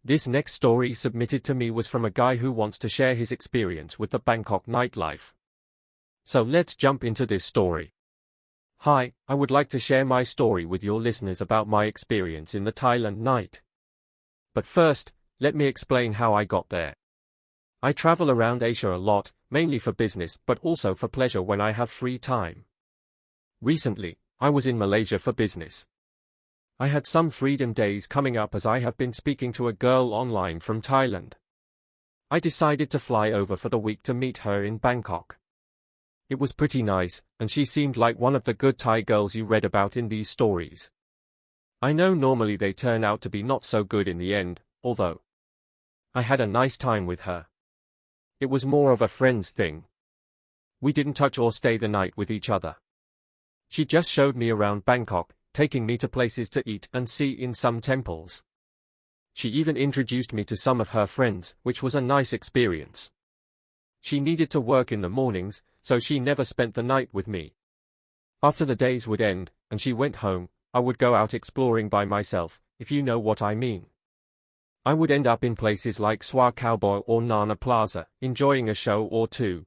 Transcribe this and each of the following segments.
This next story submitted to me was from a guy who wants to share his experience with the Bangkok nightlife. So let's jump into this story. Hi, I would like to share my story with your listeners about my experience in the Thailand night. But first, let me explain how I got there. I travel around Asia a lot, mainly for business but also for pleasure when I have free time. Recently, I was in Malaysia for business. I had some freedom days coming up as I have been speaking to a girl online from Thailand. I decided to fly over for the week to meet her in Bangkok. It was pretty nice, and she seemed like one of the good Thai girls you read about in these stories. I know normally they turn out to be not so good in the end, although I had a nice time with her. It was more of a friends thing. We didn't touch or stay the night with each other. She just showed me around Bangkok, taking me to places to eat and see in some temples. She even introduced me to some of her friends, which was a nice experience. She needed to work in the mornings, so she never spent the night with me. After the days would end, and she went home, I would go out exploring by myself, if you know what I mean. I would end up in places like Swar Cowboy or Nana Plaza, enjoying a show or two.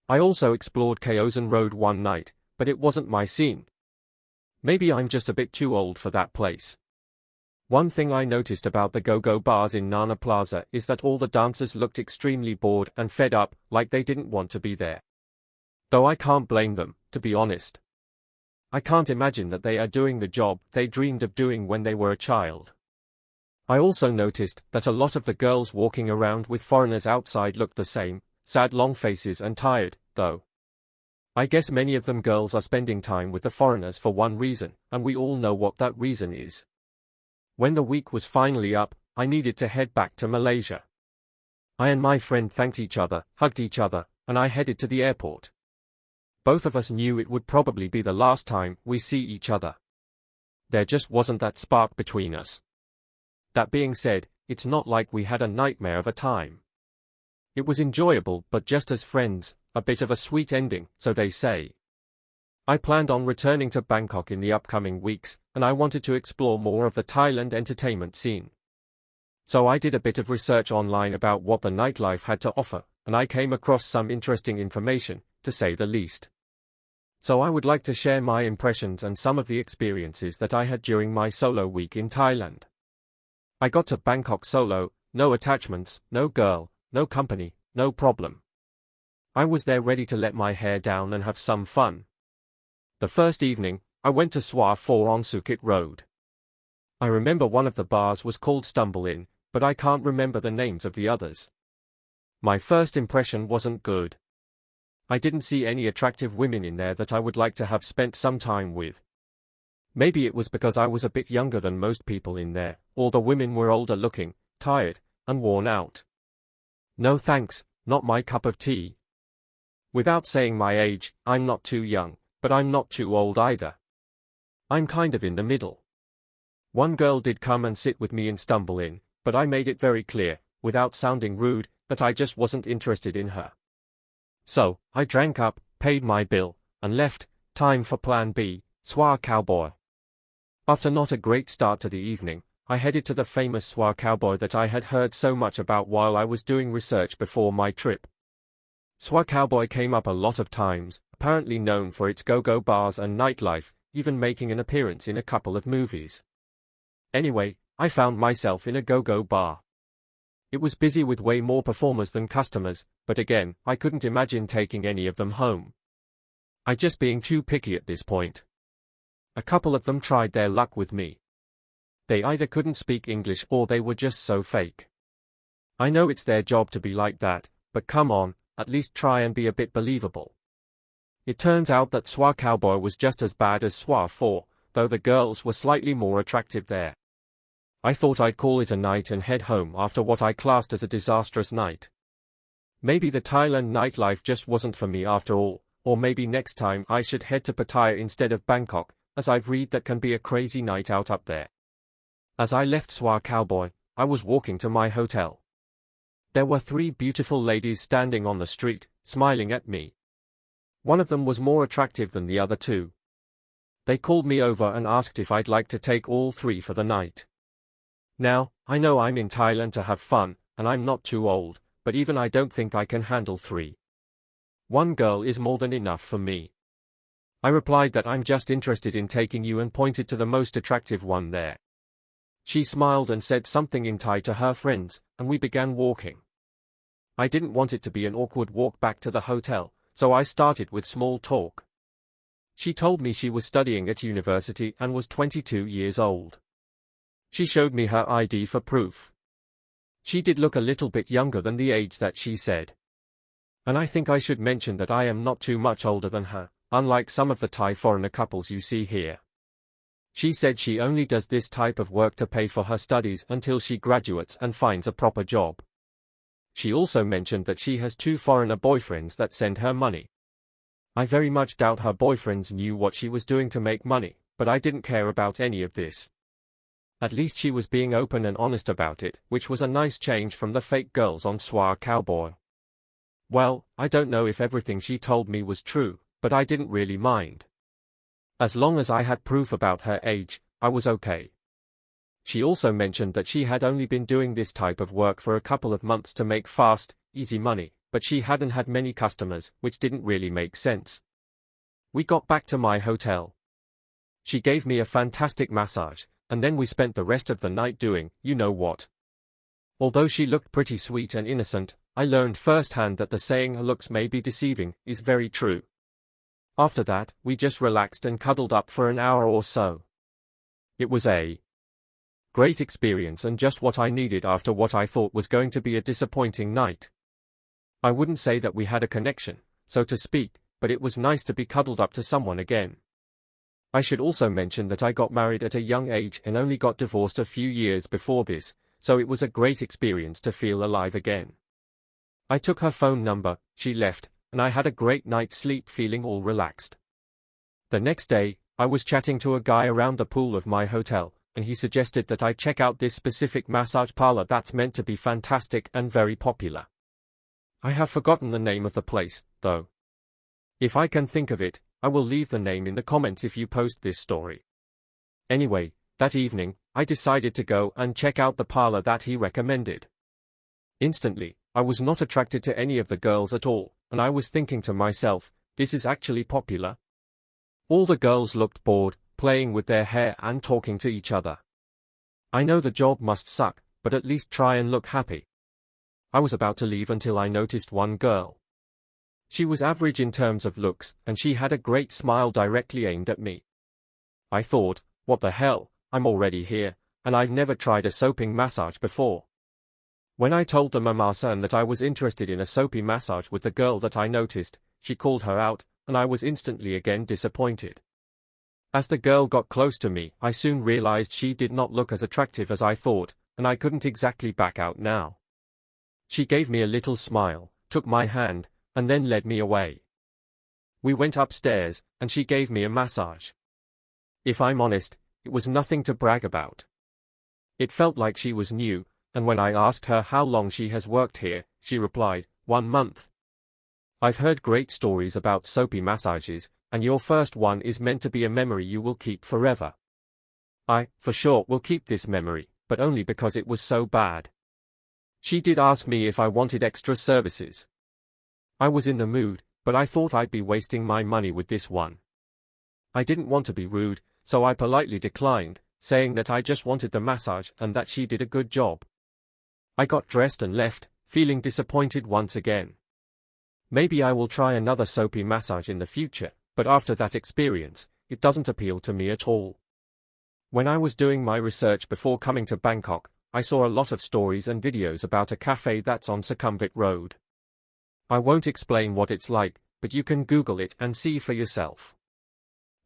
I also explored Kaosan Road one night, but it wasn't my scene. Maybe I'm just a bit too old for that place. One thing I noticed about the go-go bars in Nana Plaza is that all the dancers looked extremely bored and fed up, like they didn't want to be there. Though I can't blame them, to be honest. I can't imagine that they are doing the job they dreamed of doing when they were a child. I also noticed that a lot of the girls walking around with foreigners outside looked the same, sad long faces and tired, though. I guess many of them girls are spending time with the foreigners for one reason, and we all know what that reason is. When the week was finally up, I needed to head back to Malaysia. I and my friend thanked each other, hugged each other, and I headed to the airport. Both of us knew it would probably be the last time we see each other. There just wasn't that spark between us. That being said, it's not like we had a nightmare of a time. It was enjoyable, but just as friends, a bit of a sweet ending, so they say. I planned on returning to Bangkok in the upcoming weeks, and I wanted to explore more of the Thailand entertainment scene. So I did a bit of research online about what the nightlife had to offer, and I came across some interesting information, to say the least. So I would like to share my impressions and some of the experiences that I had during my solo week in Thailand. I got to Bangkok solo, no attachments, no girl, no company, no problem. I was there ready to let my hair down and have some fun. The first evening, I went to Swar 4 on Sukit Road. I remember one of the bars was called Stumble Inn, but I can't remember the names of the others. My first impression wasn't good. I didn't see any attractive women in there that I would like to have spent some time with. Maybe it was because I was a bit younger than most people in there, or the women were older looking, tired, and worn out. No thanks, not my cup of tea. Without saying my age, I'm not too young, but I'm not too old either. I'm kind of in the middle. One girl did come and sit with me in Stumble Inn, but I made it very clear, without sounding rude, that I just wasn't interested in her. So, I drank up, paid my bill, and left. Time for plan B, Swar Cowboy. After not a great start to the evening, I headed to the famous Swar Cowboy that I had heard so much about while I was doing research before my trip. Swar Cowboy came up a lot of times, apparently known for its go-go bars and nightlife, even making an appearance in a couple of movies. Anyway, I found myself in a go-go bar. It was busy with way more performers than customers, but again, I couldn't imagine taking any of them home. I just being too picky at this point. A couple of them tried their luck with me. They either couldn't speak English or they were just so fake. I know it's their job to be like that, but come on, at least try and be a bit believable. It turns out that Swar Cowboy was just as bad as Swar 4, though the girls were slightly more attractive there. I thought I'd call it a night and head home after what I classed as a disastrous night. Maybe the Thailand nightlife just wasn't for me after all, or maybe next time I should head to Pattaya instead of Bangkok, as I've read that can be a crazy night out up there. As I left Swar Cowboy, I was walking to my hotel. There were 3 beautiful ladies standing on the street, smiling at me. One of them was more attractive than the other 2. They called me over and asked if I'd like to take all 3 for the night. Now, I know I'm in Thailand to have fun, and I'm not too old, but even I don't think I can handle 3. One girl is more than enough for me. I replied that I'm just interested in taking you and pointed to the most attractive one there. She smiled and said something in Thai to her friends, and we began walking. I didn't want it to be an awkward walk back to the hotel, so I started with small talk. She told me she was studying at university and was 22 years old. She showed me her ID for proof. She did look a little bit younger than the age that she said. And I think I should mention that I am not too much older than her, unlike some of the Thai foreigner couples you see here. She said she only does this type of work to pay for her studies until she graduates and finds a proper job. She also mentioned that she has 2 foreigner boyfriends that send her money. I very much doubt her boyfriends knew what she was doing to make money, but I didn't care about any of this. At least she was being open and honest about it, which was a nice change from the fake girls on Swar Cowboy. Well, I don't know if everything she told me was true, but I didn't really mind. As long as I had proof about her age, I was okay. She also mentioned that she had only been doing this type of work for a couple of months to make fast, easy money, but she hadn't had many customers, which didn't really make sense. We got back to my hotel. She gave me a fantastic massage, and then we spent the rest of the night doing, you know what. Although she looked pretty sweet and innocent, I learned firsthand that the saying looks may be deceiving is very true. After that, we just relaxed and cuddled up for an hour or so. It was a great experience and just what I needed after what I thought was going to be a disappointing night. I wouldn't say that we had a connection, so to speak, but it was nice to be cuddled up to someone again. I should also mention that I got married at a young age and only got divorced a few years before this, so it was a great experience to feel alive again. I took her phone number, she left, and I had a great night's sleep feeling all relaxed. The next day, I was chatting to a guy around the pool of my hotel, and he suggested that I check out this specific massage parlor that's meant to be fantastic and very popular. I have forgotten the name of the place, though. If I can think of it, I will leave the name in the comments if you post this story. Anyway, that evening, I decided to go and check out the parlor that he recommended. Instantly, I was not attracted to any of the girls at all, and I was thinking to myself, this is actually popular. All the girls looked bored, playing with their hair and talking to each other. I know the job must suck, but at least try and look happy. I was about to leave until I noticed one girl. She was average in terms of looks, and she had a great smile directly aimed at me. I thought, what the hell, I'm already here, and I've never tried a soaping massage before. When I told the mama-san that I was interested in a soapy massage with the girl that I noticed, she called her out, and I was instantly again disappointed. As the girl got close to me, I soon realized she did not look as attractive as I thought, and I couldn't exactly back out now. She gave me a little smile, took my hand, and then led me away. We went upstairs, and she gave me a massage. If I'm honest, it was nothing to brag about. It felt like she was new, and when I asked her how long she has worked here, she replied, 1 month. I've heard great stories about soapy massages, and your first one is meant to be a memory you will keep forever. I, for sure, will keep this memory, but only because it was so bad. She did ask me if I wanted extra services. I was in the mood, but I thought I'd be wasting my money with this one. I didn't want to be rude, so I politely declined, saying that I just wanted the massage and that she did a good job. I got dressed and left, feeling disappointed once again. Maybe I will try another soapy massage in the future, but after that experience, it doesn't appeal to me at all. When I was doing my research before coming to Bangkok, I saw a lot of stories and videos about a cafe that's on Sukhumvit Road. I won't explain what it's like, but you can Google it and see for yourself.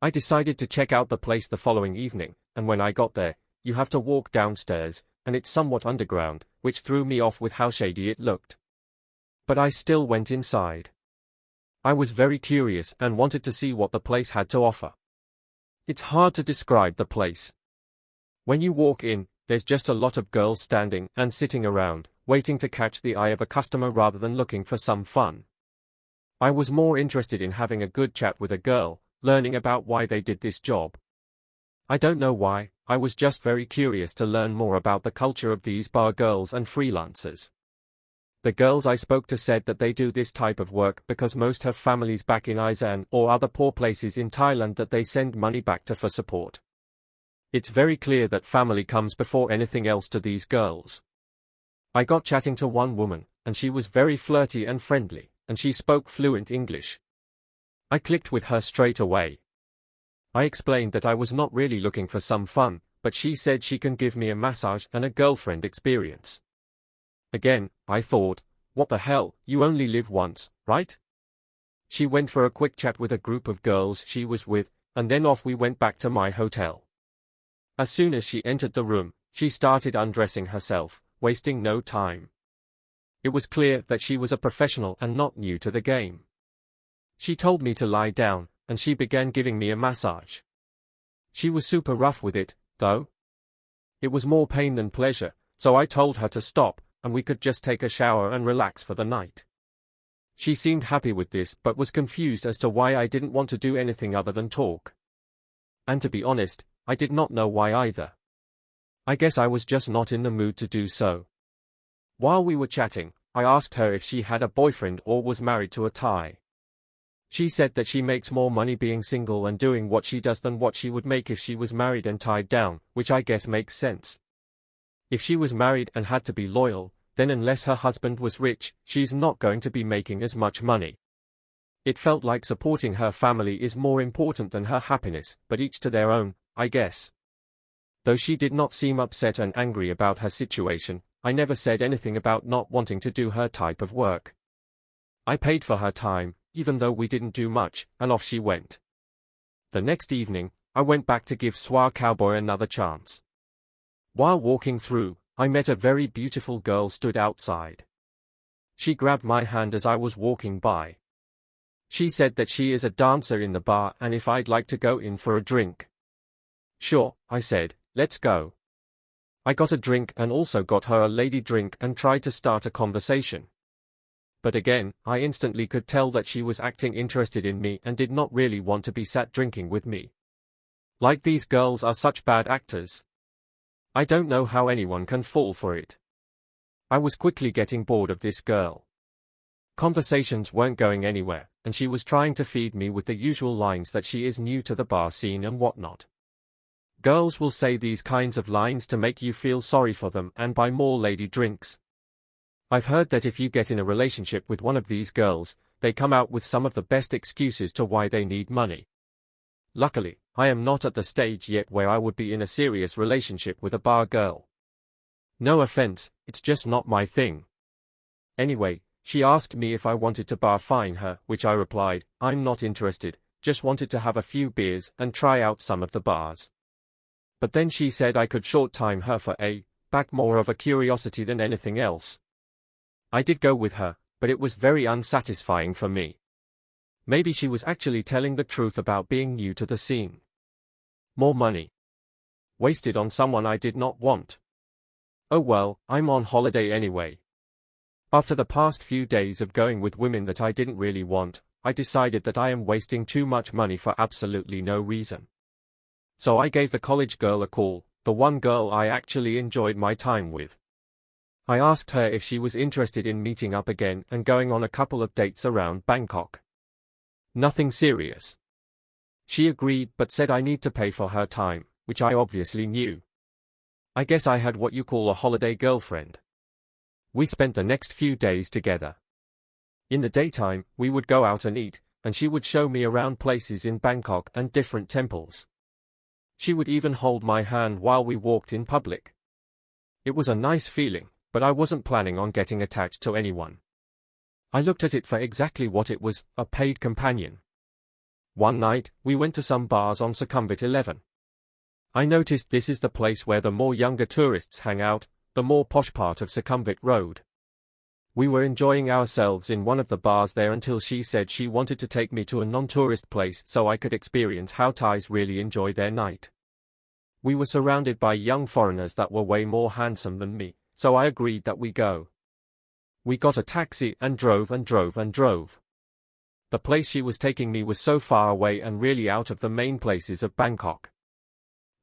I decided to check out the place the following evening, and when I got there, you have to walk downstairs, and it's somewhat underground, which threw me off with how shady it looked. But I still went inside. I was very curious and wanted to see what the place had to offer. It's hard to describe the place. When you walk in, there's just a lot of girls standing and sitting around, waiting to catch the eye of a customer rather than looking for some fun. I was more interested in having a good chat with a girl, learning about why they did this job. I don't know why, I was just very curious to learn more about the culture of these bar girls and freelancers. The girls I spoke to said that they do this type of work because most have families back in Isan or other poor places in Thailand that they send money back to for support. It's very clear that family comes before anything else to these girls. I got chatting to one woman, and she was very flirty and friendly, and she spoke fluent English. I clicked with her straight away. I explained that I was not really looking for some fun, but she said she can give me a massage and a girlfriend experience. Again, I thought, what the hell, you only live once, right? She went for a quick chat with a group of girls she was with, and then off we went back to my hotel. As soon as she entered the room, she started undressing herself, wasting no time. It was clear that she was a professional and not new to the game. She told me to lie down, and she began giving me a massage. She was super rough with it, though. It was more pain than pleasure, so I told her to stop, and we could just take a shower and relax for the night. She seemed happy with this but was confused as to why I didn't want to do anything other than talk. And to be honest, I did not know why either. I guess I was just not in the mood to do so. While we were chatting, I asked her if she had a boyfriend or was married to a Thai. She said that she makes more money being single and doing what she does than what she would make if she was married and tied down, which I guess makes sense. If she was married and had to be loyal, then unless her husband was rich, she's not going to be making as much money. It felt like supporting her family is more important than her happiness, but each to their own, I guess. Though she did not seem upset and angry about her situation, I never said anything about not wanting to do her type of work. I paid for her time, even though we didn't do much, and off she went. The next evening, I went back to give Swar Cowboy another chance. While walking through, I met a very beautiful girl stood outside. She grabbed my hand as I was walking by. She said that she is a dancer in the bar and if I'd like to go in for a drink. Sure, I said, let's go. I got a drink and also got her a lady drink and tried to start a conversation. But again, I instantly could tell that she was acting interested in me and did not really want to be sat drinking with me. Like these girls are such bad actors. I don't know how anyone can fall for it. I was quickly getting bored of this girl. Conversations weren't going anywhere, and she was trying to feed me with the usual lines that she is new to the bar scene and whatnot. Girls will say these kinds of lines to make you feel sorry for them and buy more lady drinks. I've heard that if you get in a relationship with one of these girls, they come out with some of the best excuses to why they need money. Luckily, I am not at the stage yet where I would be in a serious relationship with a bar girl. No offense, it's just not my thing. Anyway, she asked me if I wanted to bar fine her, which I replied, I'm not interested, just wanted to have a few beers and try out some of the bars. But then she said I could short time her for back more of a curiosity than anything else. I did go with her, but it was very unsatisfying for me. Maybe she was actually telling the truth about being new to the scene. More money. Wasted on someone I did not want. Oh well, I'm on holiday anyway. After the past few days of going with women that I didn't really want, I decided that I am wasting too much money for absolutely no reason. So I gave the college girl a call, the one girl I actually enjoyed my time with. I asked her if she was interested in meeting up again and going on a couple of dates around Bangkok. Nothing serious. She agreed but said I need to pay for her time, which I obviously knew. I guess I had what you call a holiday girlfriend. We spent the next few days together. In the daytime, we would go out and eat, and she would show me around places in Bangkok and different temples. She would even hold my hand while we walked in public. It was a nice feeling, but I wasn't planning on getting attached to anyone. I looked at it for exactly what it was, a paid companion. One night, we went to some bars on Sukhumvit 11. I noticed this is the place where the more younger tourists hang out, the more posh part of Sukhumvit Road. We were enjoying ourselves in one of the bars there until she said she wanted to take me to a non-tourist place so I could experience how Thais really enjoy their night. We were surrounded by young foreigners that were way more handsome than me, so I agreed that we go. We got a taxi and drove. The place she was taking me was so far away and really out of the main places of Bangkok.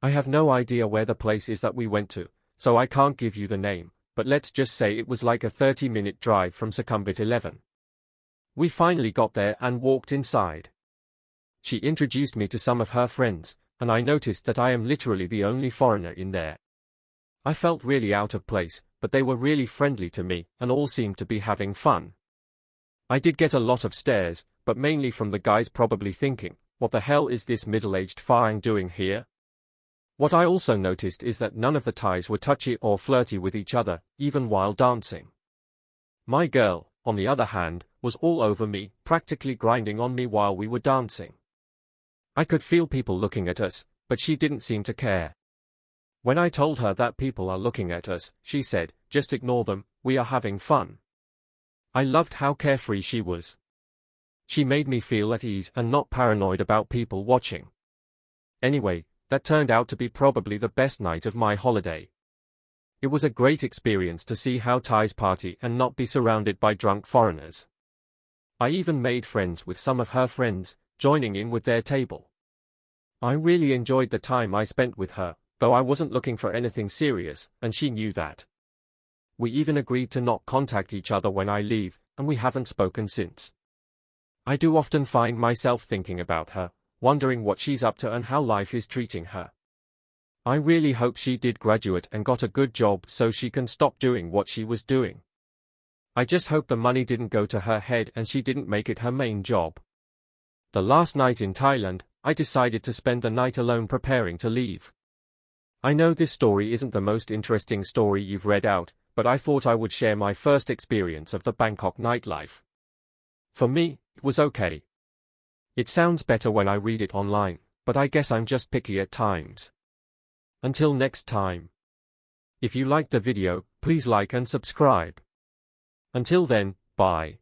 I have no idea where the place is that we went to, so I can't give you the name, but let's just say it was like a 30-minute drive from Sukhumvit 11. We finally got there and walked inside. She introduced me to some of her friends, and I noticed that I am literally the only foreigner in there. I felt really out of place, but they were really friendly to me, and all seemed to be having fun. I did get a lot of stares, but mainly from the guys probably thinking, what the hell is this middle-aged Farang doing here? What I also noticed is that none of the Thais were touchy or flirty with each other, even while dancing. My girl, on the other hand, was all over me, practically grinding on me while we were dancing. I could feel people looking at us, but she didn't seem to care. When I told her that people are looking at us, she said, just ignore them, we are having fun. I loved how carefree she was. She made me feel at ease and not paranoid about people watching. Anyway, that turned out to be probably the best night of my holiday. It was a great experience to see how Thais party and not be surrounded by drunk foreigners. I even made friends with some of her friends, joining in with their table. I really enjoyed the time I spent with her, though I wasn't looking for anything serious, and she knew that. We even agreed to not contact each other when I leave, and we haven't spoken since. I do often find myself thinking about her, wondering what she's up to and how life is treating her. I really hope she did graduate and got a good job so she can stop doing what she was doing. I just hope the money didn't go to her head and she didn't make it her main job. The last night in Thailand, I decided to spend the night alone preparing to leave. I know this story isn't the most interesting story you've read out, but I thought I would share my first experience of the Bangkok nightlife. For me, it was okay. It sounds better when I read it online, but I guess I'm just picky at times. Until next time. If you liked the video, please like and subscribe. Until then, bye.